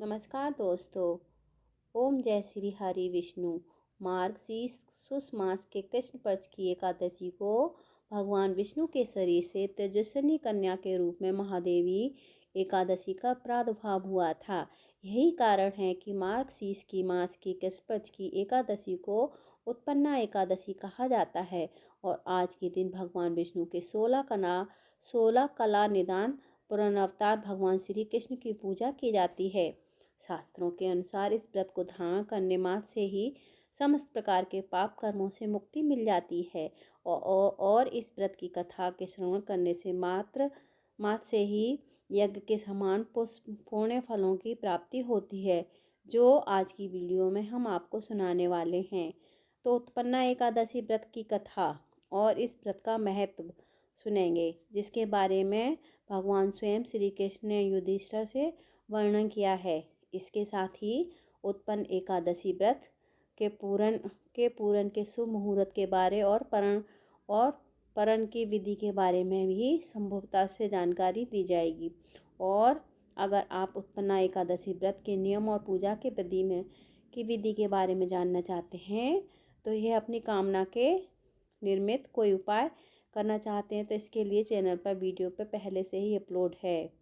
नमस्कार दोस्तों। ओम जय श्री हरि विष्णु। मार्गशीर्ष मास के कृष्ण पक्ष की एकादशी को भगवान विष्णु के शरीर से तेजस्विनी कन्या के रूप में महादेवी एकादशी का प्रादुर्भाव हुआ था। यही कारण है कि मार्गशीर्ष की मास की कृष्ण पक्ष की एकादशी को उत्पन्ना एकादशी कहा जाता है। और आज के दिन भगवान विष्णु के 16 कला निदान पुनर्वतार भगवान श्री कृष्ण की पूजा की जाती है। शास्त्रों के अनुसार इस व्रत को धारण करने मात्र से ही समस्त प्रकार के पाप कर्मों से मुक्ति मिल जाती है। और इस व्रत की कथा के श्रवण करने से मात्र से ही यज्ञ के समान पुण्य फलों की प्राप्ति होती है, जो आज की वीडियो में हम आपको सुनाने वाले हैं। तो उत्पन्ना एकादशी व्रत की कथा और इस व्रत का महत्व सुनेंगे, जिसके बारे में भगवान स्वयं श्री कृष्ण ने युधिष्ठिर से वर्णन किया है। इसके साथ ही उत्पन्न एकादशी व्रत के पूरन के शुभ मुहूर्त के बारे और परण की विधि के बारे में भी संभवतः से जानकारी दी जाएगी। और अगर आप उत्पन्ना एकादशी व्रत के नियम और पूजा के विधि के बारे में जानना चाहते हैं, तो यह अपनी कामना के निर्मित कोई उपाय करना चाहते हैं, तो इसके लिए चैनल पर वीडियो पर पहले से ही अपलोड है,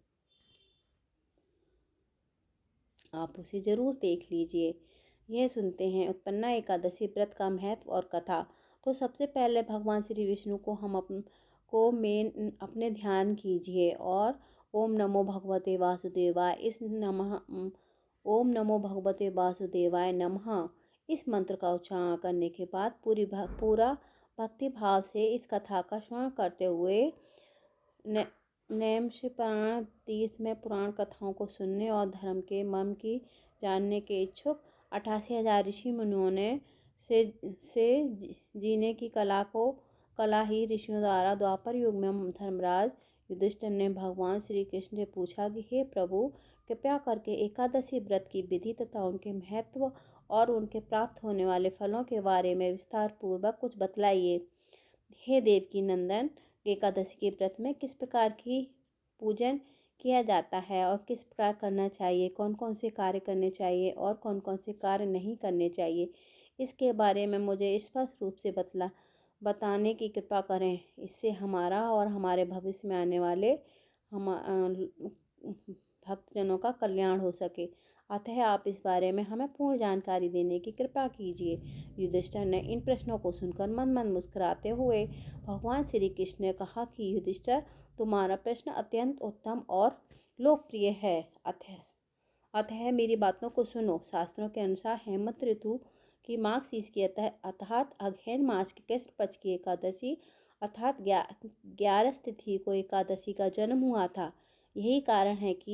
आप उसे ज़रूर देख लीजिए। यह सुनते हैं उत्पन्ना एकादशी व्रत का महत्व और कथा। तो सबसे पहले भगवान श्री विष्णु को अपने ध्यान कीजिए और ओम नमो भगवते वासुदेवाय ओम नमो भगवते वासुदेवाय नमः इस मंत्र का उच्चारण करने के बाद पूरा भक्ति भाव से इस कथा का श्रवण करते हुए नैम से पुराण तीर्थ में पुराण कथाओं को सुनने और धर्म के मर्म की जानने के इच्छुक 88,000 ऋषि मुनियों ने से जीने की कला ही ऋषियों द्वारा द्वापर युग में धर्मराज युधिष्ठिर ने भगवान श्री कृष्ण से पूछा कि हे प्रभु, कृपया करके एकादशी व्रत की विधि तथा उनके महत्व और उनके प्राप्त होने वाले फलों के बारे में विस्तार पूर्वक कुछ बतलाइए। हे देवकी नंदन, एकादशी के व्रत में किस प्रकार की पूजन किया जाता है और किस प्रकार करना चाहिए, कौन कौन से कार्य करने चाहिए और कौन कौन से कार्य नहीं करने चाहिए, इसके बारे में मुझे स्पष्ट रूप से बताने की कृपा करें। इससे हमारा और हमारे भविष्य में आने वाले भक्तजनों का कल्याण हो सके। अतः आप इस बारे में हमें पूर्ण जानकारी देने की कृपा कीजिए। युधिष्ठिर ने इन प्रश्नों को सुनकर मन मन मुस्कुराते हुए भगवान श्री कृष्ण ने कहा कि युधिष्ठिर, तुम्हारा प्रश्न अत्यंत उत्तम और लोकप्रिय है। अतः मेरी बातों को सुनो। शास्त्रों के अनुसार हेमंत ऋतु की मार्गशीर्ष की अर्थात अगहन मास की कृष्ण पक्ष की एकादशी अर्थात 11 तिथि को एकादशी का जन्म हुआ था। यही कारण है कि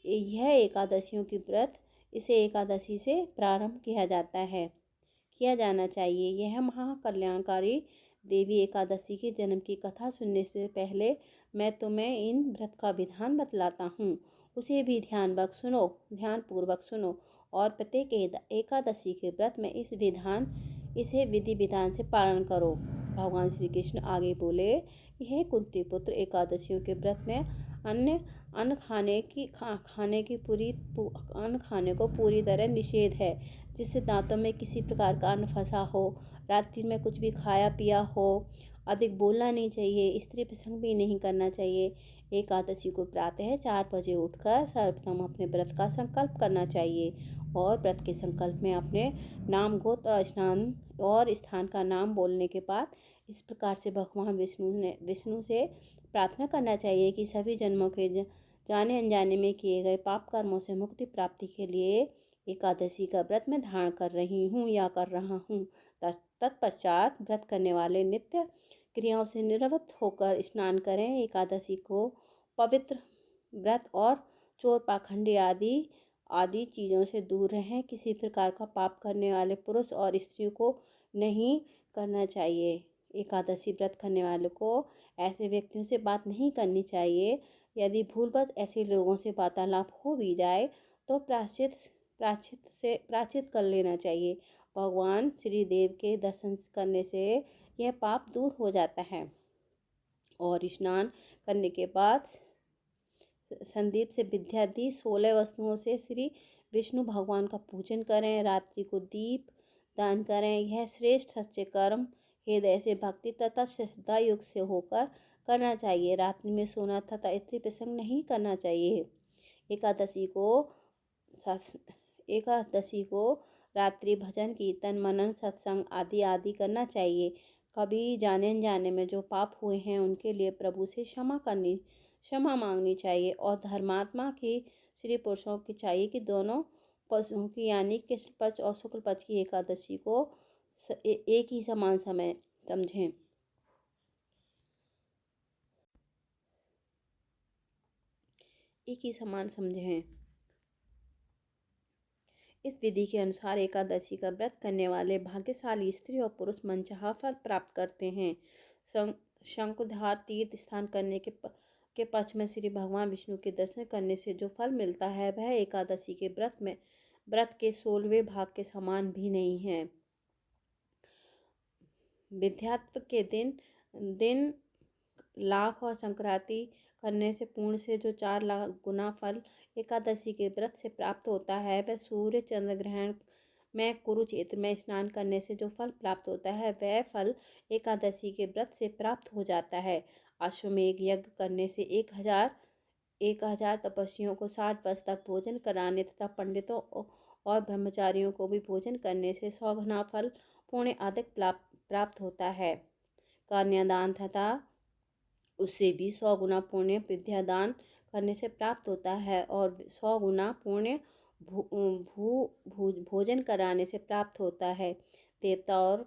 यह एकादशियों की व्रत इसे एकादशी से प्रारंभ किया जाना चाहिए। यह महाकल्याणकारी देवी एकादशी के जन्म की कथा सुनने से पहले मैं तुम्हें इन व्रत का विधान बतलाता हूँ, उसे भी ध्यानपूर्वक सुनो और प्रत्येक एकादशी के व्रत में इसे विधि विधान से पालन करो। भगवान श्री कृष्ण आगे बोले, यह कुंती पुत्र, एकादशियों के व्रत में अन्न खाने को पूरी तरह निषेध है, जिससे दांतों में किसी प्रकार का अन्न फंसा हो, रात्रि में कुछ भी खाया पिया हो, अधिक बोलना नहीं चाहिए, स्त्री प्रसंग भी नहीं करना चाहिए। एकादशी को प्रातः 4 बजे उठकर सर्वप्रथम अपने व्रत का संकल्प करना चाहिए और व्रत के संकल्प में अपने नाम, गोत्र और स्थान का नाम बोलने के बाद इस प्रकार से भगवान विष्णु से प्रार्थना करना चाहिए कि सभी जन्मों के जाने अनजाने में किए गए पाप कर्मों से मुक्ति प्राप्ति के लिए एकादशी का व्रत मैं धारण कर रही हूँ या कर रहा हूँ। तत्पश्चात व्रत करने वाले नित्य क्रियाओं से निवृत्त होकर स्नान करें। एकादशी को पवित्र व्रत और चोर पाखंडी आदि चीज़ों से दूर रहें। किसी प्रकार का पाप करने वाले पुरुष और स्त्रियों को नहीं करना चाहिए। एकादशी व्रत करने वालों को ऐसे व्यक्तियों से बात नहीं करनी चाहिए। यदि भूलवश ऐसे लोगों से वार्तालाप हो भी जाए तो प्रायश्चित कर लेना चाहिए। भगवान श्री देव के दर्शन करने से यह पाप दूर हो जाता है। और स्नान करने के बाद संदीप से विद्या दी। 16 वस्तुओं से श्री विष्णु भगवान का पूजन करें। रात्रि को दीप दान करें। यह श्रेष्ठ सच्चे कर्म हृदय से भक्ति तथा श्रद्धा युक्त से होकर करना चाहिए। रात्रि में सोना तथा स्त्री प्रसंग नहीं करना चाहिए। एकादशी को रात्रि भजन कीर्तन मनन सत्संग आदि आदि करना चाहिए। कभी जाने अनजाने में जो पाप हुए हैं उनके लिए प्रभु से क्षमा मांगनी चाहिए। और धर्मात्मा की स्त्री पुरुषों की चाहिए कि दोनों पक्षों की यानी कृष्ण पक्ष और शुक्ल पक्ष की एकादशी को एक ही समान समय समझें। इस विधि के अनुसार एकादशी का व्रत करने वाले भाग्यशाली स्त्री और पुरुष मनचाहा फल प्राप्त करते हैं। शंकुधार तीर्थ स्नान करने के पक्ष में श्री भगवान विष्णु के दर्शन करने से जो फल मिलता है वह एकादशी के व्रत के 16वें भाग के समान भी नहीं है। विद्यात्व के दिन लाख और संक्रांति करने से पूर्ण से जो 4 लाख गुना फल एकादशी के व्रत से प्राप्त होता है वह सूर्य चंद्र ग्रहण में कुरुक्षेत्र में स्नान करने से जो फल प्राप्त होता है वह फल एकादशी के व्रत से प्राप्त हो जाता है। अश्वमेघ यज्ञ करने से 1000 तपस्वियों को 60 वर्ष तक भोजन कराने तथा पंडितों और ब्रह्मचारियों को भी भोजन करने से 100 गुना फल पुण्य अधिक प्राप्त होता है। कन्यादान तथा उससे भी 100 गुना पुण्य विद्यादान करने से प्राप्त होता है और 100 गुना पुण्य भोजन कराने से प्राप्त होता है। देवता और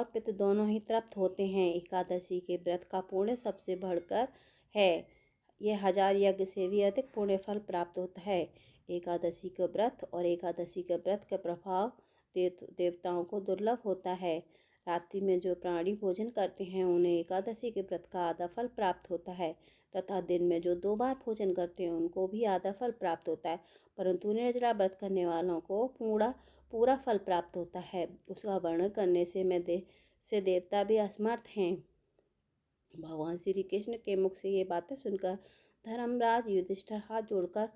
पितृ दोनों ही तृप्त होते हैं। एकादशी के व्रत का पुण्य सबसे बढ़कर है। यह 1000 यज्ञ से भी अधिक पुण्य फल प्राप्त होता है। एकादशी का व्रत और एकादशी के व्रत का प्रभाव देवताओं को दुर्लभ होता है। रात्रि में जो प्राणी भोजन करते हैं उन्हें एकादशी के व्रत का आधा फल प्राप्त होता है तथा दिन में जो 2 बार भोजन करते हैं उनको भी आधा फल प्राप्त होता है, परंतु निर्जला व्रत करने वालों को पूरा फल प्राप्त होता है। उसका वर्णन करने से देवता भी असमर्थ हैं। भगवान श्री कृष्ण के मुख से ये बातें सुनकर धर्मराज युधिष्ठिर हाथ जोड़कर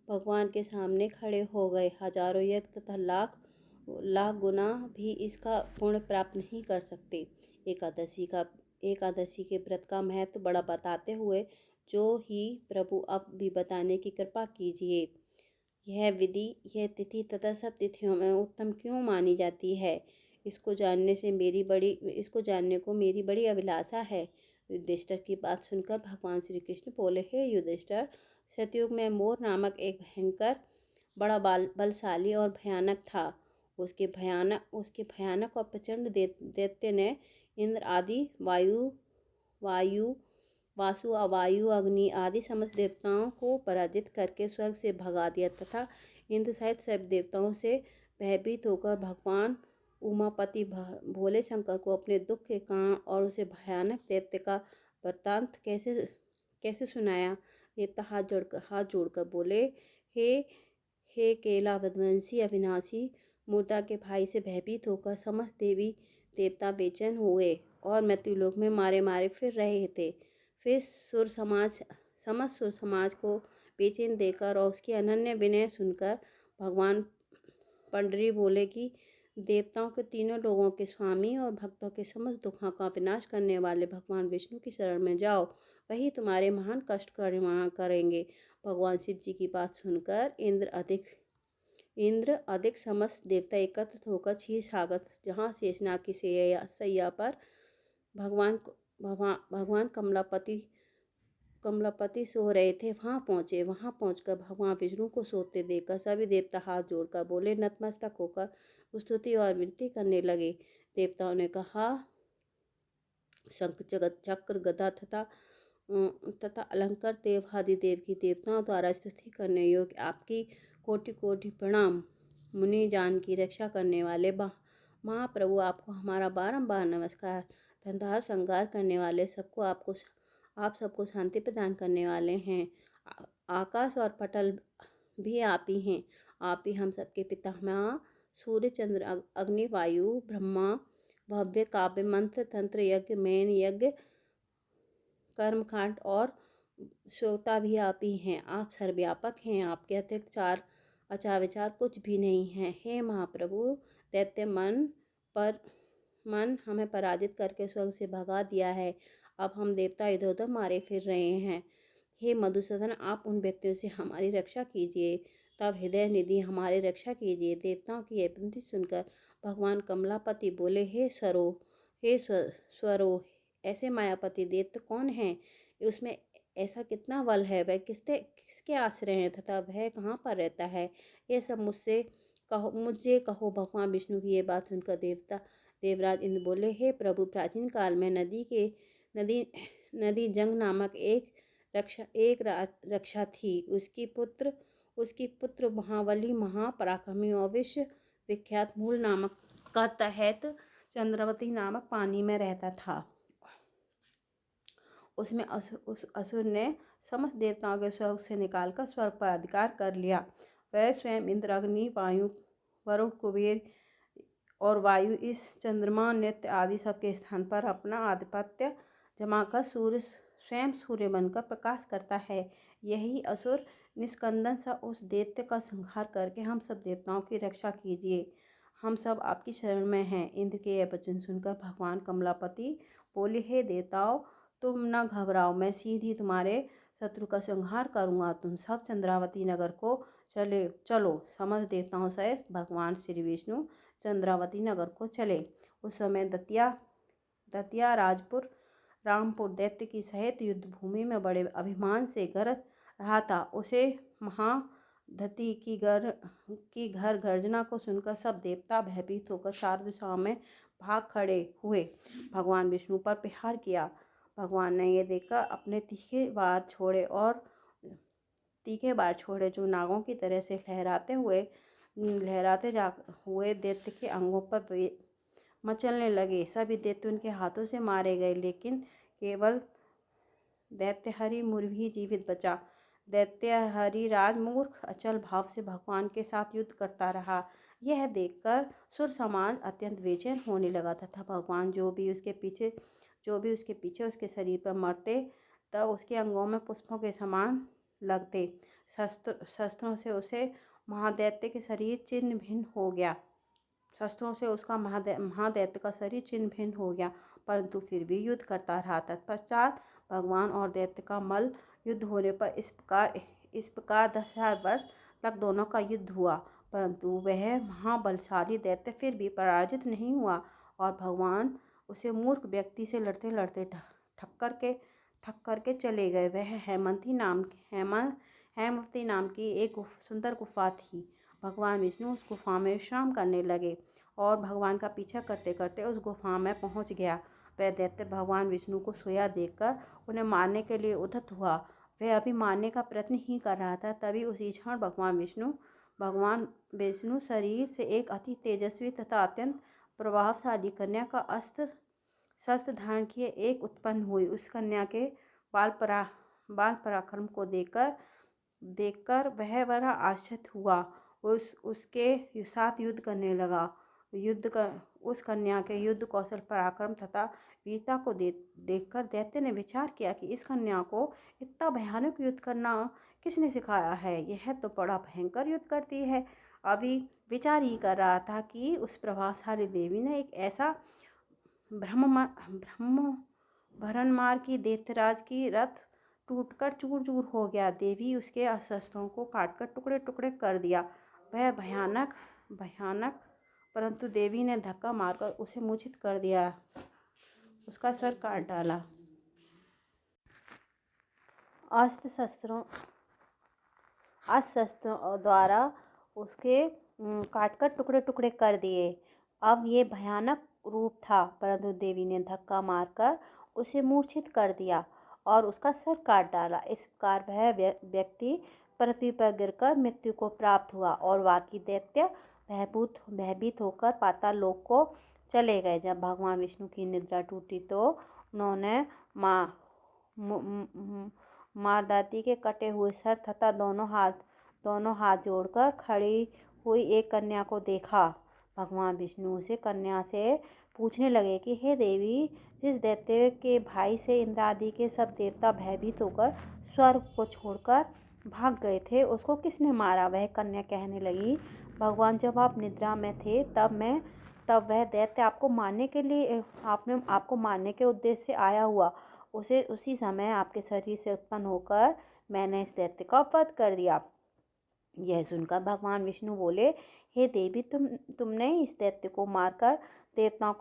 भगवान के सामने खड़े हो गए। हजारों यज्ञ तथा लाख गुना भी इसका पुण्य प्राप्त नहीं कर सकते। एकादशी के व्रत का महत्व बड़ा बताते हुए जो ही प्रभु अब भी बताने की कृपा कीजिए। यह विधि यह तिथि तथा सब तिथियों में उत्तम क्यों मानी जाती है, इसको जानने को मेरी बड़ी अभिलाषा है। युधिष्ठिर की बात सुनकर भगवान श्री कृष्ण बोले, हे युधिष्ठिर, सतयुग में मोर नामक एक भयंकर बड़ा बलशाली और भयानक था। उसके भयानक और प्रचंड दैत्य ने इंद्र आदि वासु अवायु अग्नि आदि समस्त देवताओं को पराजित करके स्वर्ग से भगा दिया तथा इंद्र सहित सब देवताओं से भयभीत होकर भगवान उमापति भोले शंकर को अपने दुख के कारण और उसे भयानक दैत्य का वृत्तांत कैसे सुनाया। देवता हाथ जोड़कर बोले, हे केला विध्वंसी अविनाशी, मुर्दा के भाई से भयभीत होकर समस्त देवी देवता बेचैन हुए और मृत्युलोक में मारे फिर रहे थे। फिर समस्त सुर समाज को बेचैन देकर और उसकी अनन्य विनय सुनकर भगवान पंडरी बोले कि देवताओं के तीनों लोगों के स्वामी और भक्तों के समस्त दुखों का विनाश करने वाले भगवान विष्णु की शरण में जाओ, वही तुम्हारे महान कष्ट का निवारण करेंगे। भगवान शिव जी की बात सुनकर इंद्र अधिक समस्त देवता एकत्रित होकर क्षीर सागर जहाँ शेषनाग की सैया पर भगवान कमलापति सो रहे थे वहाँ पहुँचे। वहाँ पहुँचकर भगवान विष्णु को सोते देखकर सभी देवता हाथ जोड़कर बोले, नतमस्तक होकर स्तुति और विनती करने लगे। देवताओं ने कहा, शंख चक्र गदा तथा अलंकार देव की देवताओं द्वारा स्तुति करने योग्य आपकी कोटि कोटि प्रणाम। मुनि जान की रक्षा करने वाले महाप्रभु, आपको हमारा बारंबार नमस्कार। धनधार संहार करने वाले आप सबको शांति प्रदान करने वाले हैं। आकाश और पटल भी आप ही हैं। आप ही हम सबके पितामह सूर्य चंद्र अग्नि वायु ब्रह्मा भव्य काव्य मंत्र तंत्र यज्ञ मैन यज्ञ कर्मकांड और श्रोता भी आप ही हैं। आप सर्वव्यापक हैं, आपके अतिरिक्त आचार विचार कुछ भी नहीं है। हे महाप्रभु, दैत्य मन हमें पराजित करके स्वर्ग से भगा दिया है। अब हम देवता इधर उधर मारे फिर रहे हैं। हे मधुसूदन, आप उन व्यक्तियों से हमारी रक्षा कीजिए। तब हृदय निधि हमारी रक्षा कीजिए। देवताओं की यह विनती सुनकर भगवान कमलापति बोले, हे स्वरो, ऐसे मायापति दैत्य कौन है? उसमें ऐसा कितना बल है? वह किसके आश्रय हैं तथा वह कहाँ पर रहता है? ये सब मुझे कहो। भगवान विष्णु की ये बात सुनकर देवराज इंद्र बोले, हे प्रभु, प्राचीन काल में नदी जंग नामक एक रक्षा थी। उसकी पुत्र महाबली, महापराक्रमी और विश्व विख्यात मूल नामक का तहत चंद्रावती नामक पानी में रहता था। उसमें उस असुर ने समस्त देवताओं के स्वर्ग से निकालकर स्वर्ग पर अधिकार कर लिया। वह स्वयं इंद्र, अग्नि, वायु, वरुण, कुबेर और वायु, इस चंद्रमा, नित्य आदि सबके स्थान पर अपना आधिपत्य जमाकर स्वयं सूर्य बनकर प्रकाश करता है। यही असुर निष्कंदन सा उस दैत्य का संहार करके हम सब देवताओं की रक्षा कीजिए। हम सब आपकी शरण में हैं। इंद्र के यह वचन सुनकर भगवान कमलापति बोले, हे देवताओं, तुम न घबराओ, मैं सीधी तुम्हारे शत्रु का संहार करूंगा। तुम सब चंद्रावती नगर को चलो। समस्त देवताओं सहित भगवान श्री विष्णु चंद्रावती नगर को चले। उस समय दतिया रामपुर दैत्य की सहित युद्ध भूमि में बड़े अभिमान से गरज रहा था। उसे महाधति की घर गर्जना को सुनकर सब देवता भयभीत होकर चार दिशाओं में भाग खड़े हुए भगवान विष्णु पर प्रहार किया। भगवान ने ये देखकर अपने तीखे बार छोड़े जो नागों की तरह से लहराते दैत्य के अंगों पर मचलने लगे। सभी दैत्य उनके हाथों से मारे गए, लेकिन केवल दैत्यहरि मुरभी जीवित बचा। दैत्यहरि राजमूर्ख अचल भाव से भगवान के साथ युद्ध करता रहा। यह देखकर सुर समाज अत्यंत बेचैन होने लगा तथा भगवान जो भी उसके पीछे उसके शरीर पर मरते तब उसके अंगों में पुष्पों के समान लगते। शस्त्रों से उसका महादैत्य का शरीर छिन्न भिन्न हो गया, परंतु फिर भी युद्ध करता रहा। तत्पश्चात भगवान और दैत्य का मल्ल युद्ध होने पर इस प्रकार 10,000 वर्ष तक दोनों का युद्ध हुआ, परंतु वह महाबलशाली दैत्य फिर भी पराजित नहीं हुआ और भगवान उसे मूर्ख व्यक्ति से लड़ते लड़ते थक करके चले गए। वह हेमवती नाम की एक सुंदर गुफा थी। भगवान विष्णु उस गुफा में विश्राम करने लगे और भगवान का पीछा करते करते उस गुफा में पहुंच गया। वह दैत्य भगवान विष्णु को सोया देखकर उन्हें मारने के लिए उद्यत हुआ। वह अभी मारने का प्रयत्न ही कर रहा था, तभी उसी क्षण भगवान विष्णु शरीर से एक अति तेजस्वी तथा अत्यंत प्रभावशाली कन्या का शस्त्र धारण किए एक उत्पन्न हुई। उस कन्या के बाल पराक्रम को देखकर वह बड़ा आश्चर्य हुआ। उसके साथ युद्ध करने लगा। उस कन्या के युद्ध कौशल, पराक्रम तथा वीरता को देखकर दैत्य ने विचार किया कि इस कन्या को इतना भयानक युद्ध करना किसने सिखाया है? यह तो बड़ा भयंकर युद्ध करती है। अभी विचार ही कर रहा था कि उस प्रभावशाली देवी ने एक ऐसा भरण मार की दैत्यराज की रथ टूटकर चूर चूर हो गया। देवी उसके शस्त्रों को काटकर टुकड़े टुकड़े कर दिया। वह भयानक परंतु देवी ने धक्का मारकर उसे मूर्छित कर दिया, उसका सर काट डाला। अस्त्र शस्त्रों द्वारा उसके काटकर टुकड़े टुकड़े कर दिए। अब ये भयानक रूप था, परंतु देवी ने धक्का मारकर उसे मूर्छित कर दिया और उसका सर काट डाला। इस प्रकार वह व्यक्ति पृथ्वी पर गिरकर मृत्यु को प्राप्त हुआ और बाकी दैत्य भयभीत होकर पाताल लोक को चले गए। जब भगवान विष्णु की निद्रा टूटी तो उन्होंने मारदाती के कटे हुए सर तथा दोनों हाथ जोड़कर खड़ी हुई एक कन्या को देखा। भगवान विष्णु से कन्या से पूछने लगे कि हे देवी, जिस दैत्य के भाई से इंद्र आदि के सब देवता भयभीत होकर स्वर्ग को छोड़कर भाग गए थे, उसको किसने मारा? वह कन्या कहने लगी, भगवान, जब आप निद्रा में थे तब वह दैत्य आपको मारने के उद्देश्य से आया हुआ। उसी समय आपके शरीर से उत्पन्न होकर मैंने इस दैत्य का वध कर दिया। यह सुनकर भगवान विष्णु बोले, हे देवी, तुमने इस दैत्य को मारकर देवताओं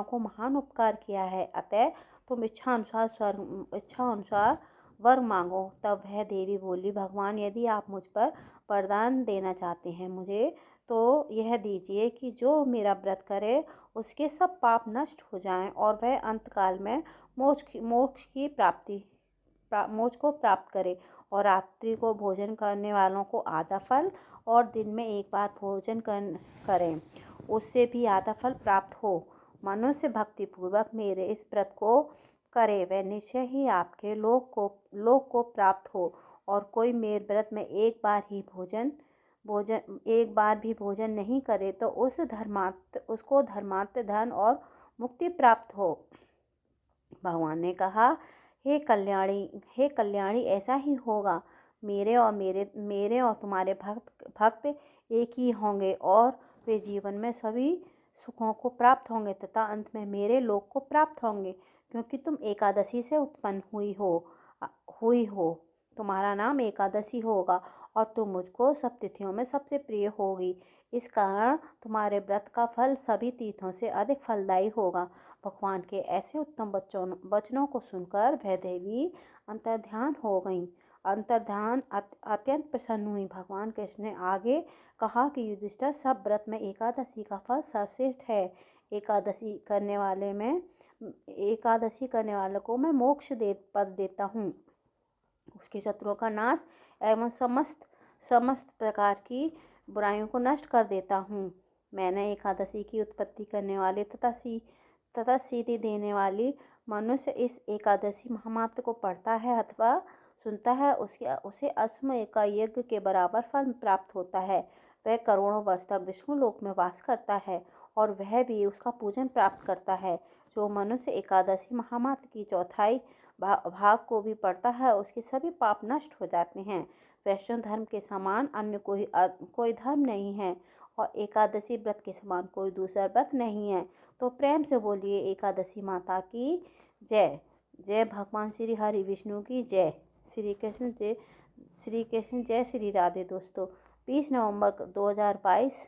को महान उपकार किया है, अतः तुम इच्छा अनुसार वर मांगो। तब वह देवी बोली, भगवान, यदि आप मुझ पर वरदान देना चाहते हैं मुझे, तो यह दीजिए कि जो मेरा व्रत करे उसके सब पाप नष्ट हो जाएं और वह अंतकाल में मोक्ष को प्राप्त करे, और रात्रि को भोजन करने वालों को आधा फल और दिन में एक बार भोजन करें, उससे भी आधा फल प्राप्त हो। मनुष्य भक्ति पूर्वक मेरे इस व्रत को करे, वह निश्चय ही आपके लोक को प्राप्त हो। और कोई मेरे व्रत में एक बार भी भोजन नहीं करे तो उसको धर्मार्थ धन और मुक्ति प्राप्त हो। भगवान ने कहा, हे कल्याणी, ऐसा ही होगा। मेरे और तुम्हारे भक्त एक ही होंगे और वे जीवन में सभी सुखों को प्राप्त होंगे तथा अंत में मेरे लोक को प्राप्त होंगे, क्योंकि तुम एकादशी से उत्पन्न हुई हो। तुम्हारा नाम एकादशी होगा और तुम मुझको सब तिथियों में सबसे प्रिय होगी। इस कारण तुम्हारे व्रत का फल सभी तीर्थों से अधिक फलदायी होगा। भगवान के ऐसे उत्तम वचनों को सुनकर वह देवी अत्यंत प्रसन्न हुई। भगवान कृष्ण ने आगे कहा कि युधिष्ठिर, सब व्रत में एकादशी का फल सर्वश्रेष्ठ है। एकादशी करने वाले को मैं मोक्ष पद देता हूँ, उसके शत्रुओं का नाश एवं समस्त प्रकार की बुराइयों को नष्ट कर देता हूँ। मैंने एकादशी की उत्पत्ति करने वाले तथा सिद्धि देने वाली मनुष्य इस एकादशी महामात्र को पढ़ता है अथवा सुनता है, उसे अश्वमेध का यज्ञ के बराबर फल प्राप्त होता है। वह करोड़ों वर्ष तक विष्णु लोक में वास करता है और वह भी उसका पूजन प्राप्त करता है। जो मनुष्य एकादशी महामात्र की चौथाई भाग को भी पढ़ता है, उसके सभी पाप नष्ट हो जाते हैं। वैष्णव धर्म के समान अन्य कोई धर्म नहीं है और एकादशी व्रत के समान कोई दूसरा व्रत नहीं है। तो प्रेम से बोलिए, एकादशी माता की जय। जय भगवान श्री हरि विष्णु की जय। श्री कृष्ण जय श्री राधे। दोस्तों, 20 नवंबर 2022